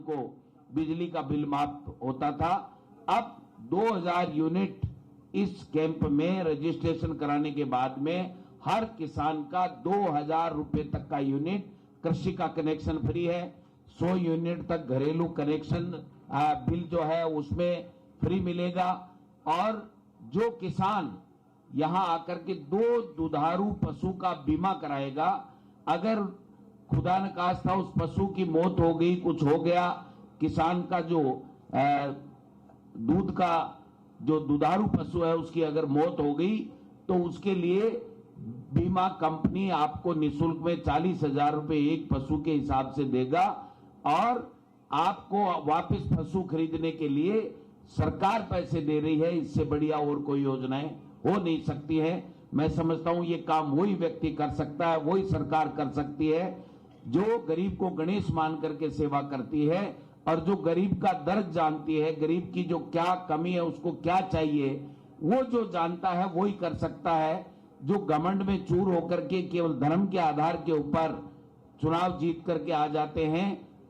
को बिजली का बिल माफ होता था। अब 2000 यूनिट इस कैंप में रजिस्ट्रेशन कराने के बाद में हर किसान का 2000 रुपए तक का यूनिट कृषि का कनेक्शन फ्री है। 100 यूनिट तक घरेलू कनेक्शन बिल जो है उसमें फ्री मिलेगा। और जो किसान यहां आकर के 2 दुधारू पशु का बीमा कराएगा, अगर खुदा न खास्ता उस पशु की मौत हो गई, कुछ हो गया, किसान का जो दूध का जो दुधारू पशु है उसकी अगर मौत हो गई तो उसके लिए बीमा कंपनी आपको निःशुल्क में 40,000 रुपए एक पशु के हिसाब से देगा। और आपको वापस पशु खरीदने के लिए सरकार पैसे दे रही है। इससे बढ़िया और कोई योजनाएं हो नहीं सकती है। मैं समझता हूं ये काम वही व्यक्ति कर सकता है, वही सरकार कर सकती है जो गरीब को गणेश मान करके सेवा करती है और जो गरीब का दर्द जानती है, गरीब की जो क्या कमी है, उसको क्या चाहिए, वो जो जानता है वही कर सकता है। जो घमंड में चूर होकर के केवल धर्म के आधार के ऊपर चुनाव जीत करके आ जाते हैं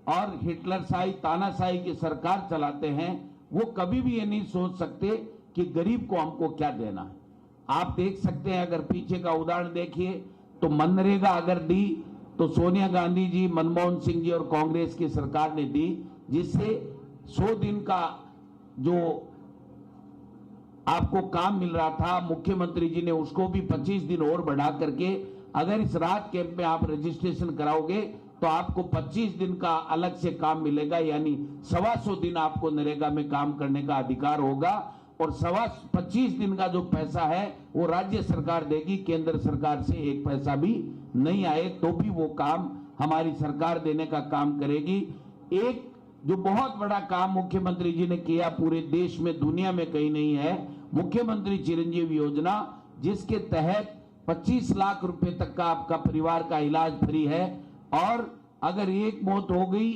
और हिटलरशाही तानाशाही की सरकार चलाते हैं, वो कभी भी ये नहीं सोच सकते कि गरीब को हमको क्या देना है। आप देख सकते हैं, अगर पीछे का उदाहरण देखिए तो मनरेगा अगर दी तो सोनिया गांधी जी, मनमोहन सिंह जी और कांग्रेस की सरकार ने दी, जिससे 100 दिन का जो आपको काम मिल रहा था, मुख्यमंत्री जी ने उसको भी 25 दिन और बढ़ा करके, अगर इस राहत कैंप में आप रजिस्ट्रेशन कराओगे तो आपको 25 दिन का अलग से काम मिलेगा, यानी 125 दिन आपको नरेगा में काम करने का अधिकार होगा। और 25 दिन का जो पैसा है वो राज्य सरकार देगी, केंद्र सरकार से एक पैसा भी नहीं आए तो भी वो काम हमारी सरकार देने का काम करेगी। एक जो बहुत बड़ा काम मुख्यमंत्री जी ने किया, पूरे देश में दुनिया में कहीं नहीं है, मुख्यमंत्री चिरंजीवी योजना, जिसके तहत 25 लाख रुपए तक का आपका परिवार का इलाज फ्री है। और अगर एक मौत हो गई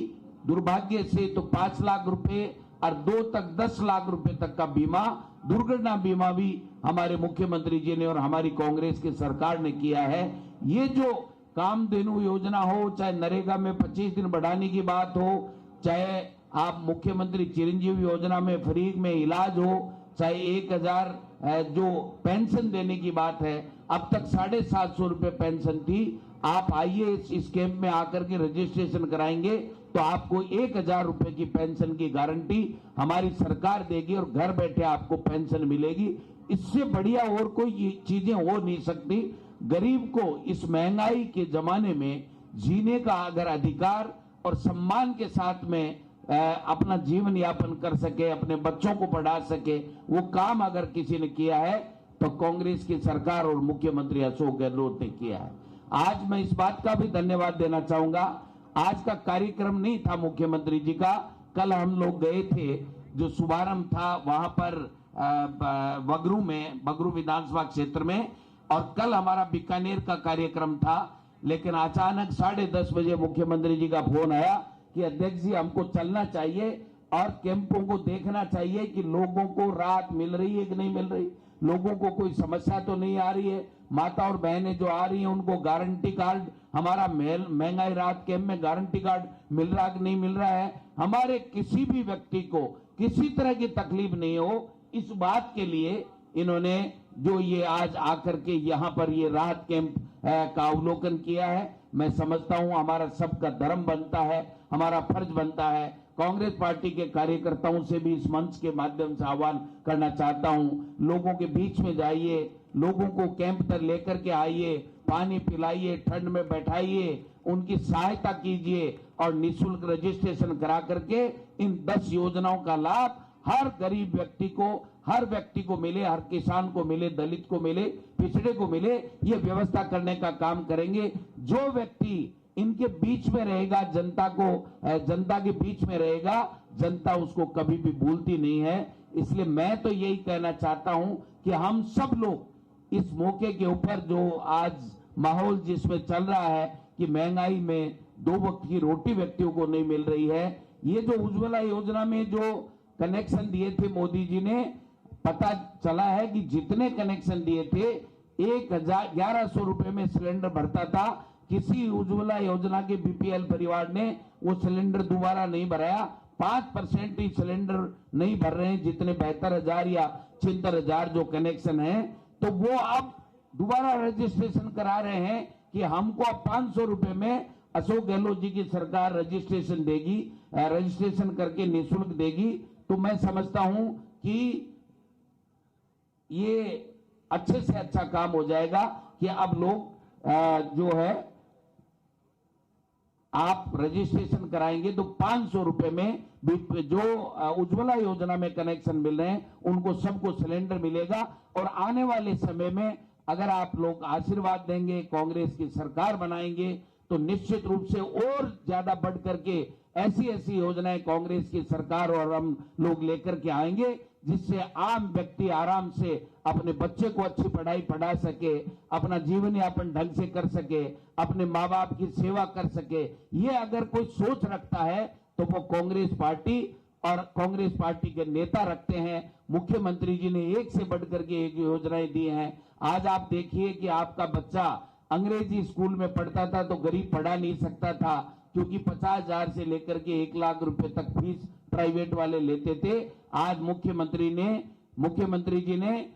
दुर्भाग्य से तो 5 लाख रुपए और 2 तक 10 लाख रुपए तक का बीमा, दुर्घटना बीमा भी हमारे मुख्यमंत्री जी ने और हमारी कांग्रेस की सरकार ने किया है। ये जो कामधेनु योजना हो, चाहे नरेगा में 25 दिन बढ़ाने की बात हो, चाहे आप मुख्यमंत्री चिरंजीवी योजना में फ्री में इलाज हो, चाहे 1000 जो पेंशन देने की बात है, अब तक 750 रुपए पेंशन थी। आप आइए इस कैंप में आकर के रजिस्ट्रेशन कराएंगे तो आपको 1000 रुपए की पेंशन की गारंटी हमारी सरकार देगी और घर बैठे आपको पेंशन मिलेगी। इससे बढ़िया और कोई चीजें हो नहीं सकती। गरीब को इस महंगाई के जमाने में जीने का अगर अधिकार और सम्मान के साथ में अपना जीवन यापन कर सके, अपने बच्चों को पढ़ा सके, वो काम अगर किसी ने किया है तो कांग्रेस की सरकार और मुख्यमंत्री अशोक गहलोत ने किया है। आज मैं इस बात का भी धन्यवाद देना चाहूंगा, आज का कार्यक्रम नहीं था मुख्यमंत्री जी का, कल हम लोग गए थे, जो शुभारंभ था वहां पर बगरू में, बगरू विधानसभा क्षेत्र में, और कल हमारा बीकानेर का कार्यक्रम था। लेकिन अचानक 10:30 बजे मुख्यमंत्री जी का फोन आया कि अध्यक्ष जी हमको चलना चाहिए और कैंपों को देखना चाहिए कि लोगों को राहत मिल रही है कि नहीं मिल रही, लोगों को कोई समस्या तो नहीं आ रही है, माता और बहनें जो आ रही हैं उनको गारंटी कार्ड, हमारा महंगाई राहत कैंप में गारंटी कार्ड मिल रहा कि नहीं मिल रहा है, हमारे किसी भी व्यक्ति को किसी तरह की तकलीफ नहीं हो, इस बात के लिए इन्होंने जो ये आज आकर के यहाँ पर ये राहत कैंप का अवलोकन किया है। मैं समझता हूं हमारा सबका धर्म बनता है, हमारा फर्ज बनता है। कांग्रेस पार्टी के कार्यकर्ताओं से भी इस मंच के माध्यम से आह्वान करना चाहता हूं, लोगों के बीच में जाइए, लोगों को कैंप तक लेकर के आइए, पानी पिलाइए, ठंड में बैठाइए, उनकी सहायता कीजिए और निःशुल्क रजिस्ट्रेशन करा करके इन 10 योजनाओं का लाभ हर गरीब व्यक्ति को, हर व्यक्ति को मिले, हर किसान को मिले, दलित को मिले, पिछड़े को मिले, ये व्यवस्था करने का काम करेंगे। जो व्यक्ति इनके बीच में रहेगा, जनता के बीच में रहेगा, जनता उसको कभी भी भूलती नहीं है। इसलिए मैं तो यही कहना चाहता हूं कि हम सब लोग इस मौके के ऊपर, जो आज माहौल जिसमें चल रहा है कि महंगाई में 2 वक्त की रोटी व्यक्तियों को नहीं मिल रही है, ये जो उज्ज्वला योजना में जो कनेक्शन दिए थे मोदी जी ने, पता चला है कि जितने कनेक्शन दिए थे 1100 रुपए में सिलेंडर भरता था, किसी उज्ज्वला योजना के बीपीएल परिवार ने वो सिलेंडर दोबारा नहीं भराया। 5% ही सिलेंडर नहीं भर रहे हैं जितने 72,000 या 76,000 जो कनेक्शन है, तो वो अब दोबारा रजिस्ट्रेशन करा रहे हैं कि हमको अब 500 रुपए में अशोक गहलोत जी की सरकार रजिस्ट्रेशन देगी, रजिस्ट्रेशन करके निःशुल्क देगी। तो मैं समझता हूं कि ये अच्छे से अच्छा काम हो जाएगा कि अब लोग जो है आप रजिस्ट्रेशन कराएंगे तो 500 रुपए में जो उज्ज्वला योजना में कनेक्शन मिल रहे हैं उनको सबको सिलेंडर मिलेगा। और आने वाले समय में अगर आप लोग आशीर्वाद देंगे, कांग्रेस की सरकार बनाएंगे, तो निश्चित रूप से और ज्यादा बढ़ करके ऐसी ऐसी योजनाएं कांग्रेस की सरकार और हम लोग लेकर के आएंगे जिससे आम व्यक्ति आराम से अपने बच्चे को अच्छी पढ़ाई पढ़ा सके, अपना जीवन यापन ढंग से कर सके, अपने माँ बाप की सेवा कर सके। ये अगर कोई सोच रखता है तो वो कांग्रेस पार्टी और कांग्रेस पार्टी के नेता रखते हैं। मुख्यमंत्री जी ने एक से बढ़कर के एक योजनाएं दी हैं। आज आप देखिए कि आपका बच्चा अंग्रेजी स्कूल में पढ़ता था तो गरीब पढ़ा नहीं सकता था, क्योंकि 50,000 से लेकर के 1 लाख रुपए तक फीस प्राइवेट वाले लेते थे। आज मुख्यमंत्री जी ने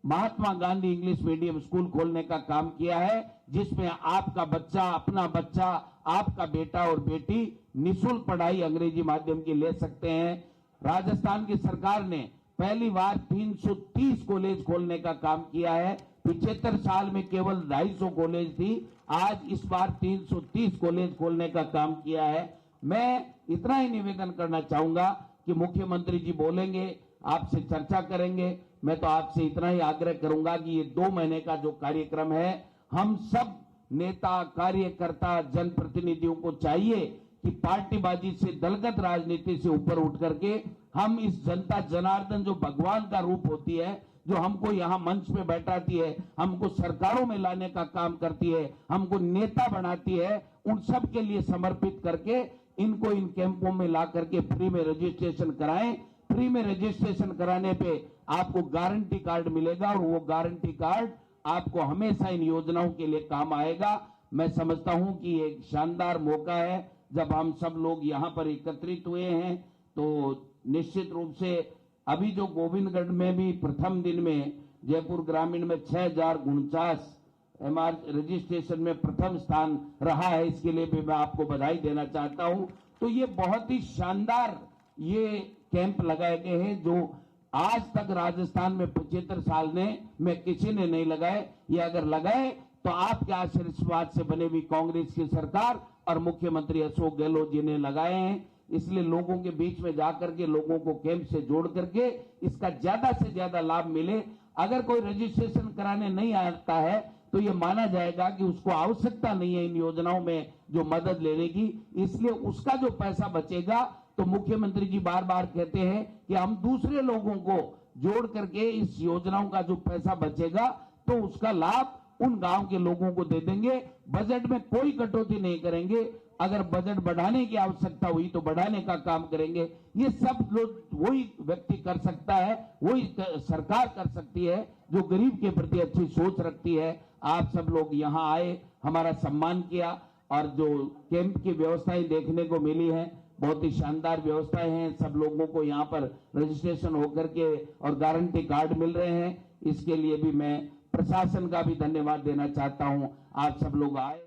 Mahatma Gandhi English medium school खोलने का काम किया है, जिसमें आपका बच्चा, अपना बच्चा, आपका बेटा और बेटी निःशुल्क पढ़ाई अंग्रेजी माध्यम की ले सकते हैं। राजस्थान की सरकार ने पहली बार 330 कॉलेज खोलने का काम किया है। 75 साल में केवल 250 कॉलेज थी, आज इस बार 330 कॉलेज खोलने का काम किया है। मैं इतना ही निवेदन करना चाहूंगा कि मुख्यमंत्री जी बोलेंगे, आपसे चर्चा करेंगे। मैं तो आपसे इतना ही आग्रह करूंगा कि ये 2 महीने का जो कार्यक्रम है, हम सब नेता, कार्यकर्ता, जनप्रतिनिधियों को चाहिए कि पार्टीबाजी से, दलगत राजनीति से ऊपर उठ करके हम इस जनता जनार्दन जो भगवान का रूप होती है, जो हमको यहाँ मंच पे बैठाती है, हमको सरकारों में लाने का काम करती है, हमको नेता बनाती है, उन सब के लिए समर्पित करके इनको इन कैंपों में ला करके फ्री में रजिस्ट्रेशन कराएं। फ्री में रजिस्ट्रेशन कराने पे आपको गारंटी कार्ड मिलेगा और वो गारंटी कार्ड आपको हमेशा इन योजनाओं के लिए काम आएगा। मैं समझता हूं कि एक शानदार मौका है जब हम सब लोग यहाँ पर एकत्रित हुए हैं। तो निश्चित रूप से अभी जो गोविंदगढ़ में भी प्रथम दिन में जयपुर ग्रामीण में 6,049 एमआर रजिस्ट्रेशन में प्रथम स्थान रहा है, इसके लिए भी मैं आपको बधाई देना चाहता हूं। तो ये बहुत ही शानदार ये कैंप लगाए गए हैं जो आज तक राजस्थान में 75 साल में किसी ने नहीं लगाए। ये अगर लगाए तो आपके आशीर्वाद से बने हुई कांग्रेस की सरकार और मुख्यमंत्री अशोक गहलोत जी ने लगाए हैं। इसलिए लोगों के बीच में जाकर के लोगों को कैंप से जोड़ करके इसका ज्यादा से ज्यादा लाभ मिले। अगर कोई रजिस्ट्रेशन कराने नहीं आता है तो ये माना जाएगा कि उसको आवश्यकता नहीं है इन योजनाओं में जो मदद लेने की, इसलिए उसका जो पैसा बचेगा, तो मुख्यमंत्री जी बार बार कहते हैं कि हम दूसरे लोगों को जोड़ करके इस योजनाओं का जो पैसा बचेगा तो उसका लाभ उन गांव के लोगों को दे देंगे। बजट में कोई कटौती नहीं करेंगे। अगर बजट बढ़ाने की आवश्यकता हुई तो बढ़ाने का काम करेंगे। ये सब लोग वही व्यक्ति कर सकता है, वही सरकार कर सकती है जो गरीब के प्रति अच्छी सोच रखती है। आप सब लोग यहाँ आए, हमारा सम्मान किया और जो कैंप की व्यवस्थाएं देखने को मिली है, बहुत ही शानदार व्यवस्थाएं हैं। सब लोगों को यहाँ पर रजिस्ट्रेशन होकर के और गारंटी कार्ड मिल रहे हैं। इसके लिए भी मैं प्रशासन का भी धन्यवाद देना चाहता हूँ। आप सब लोग आए।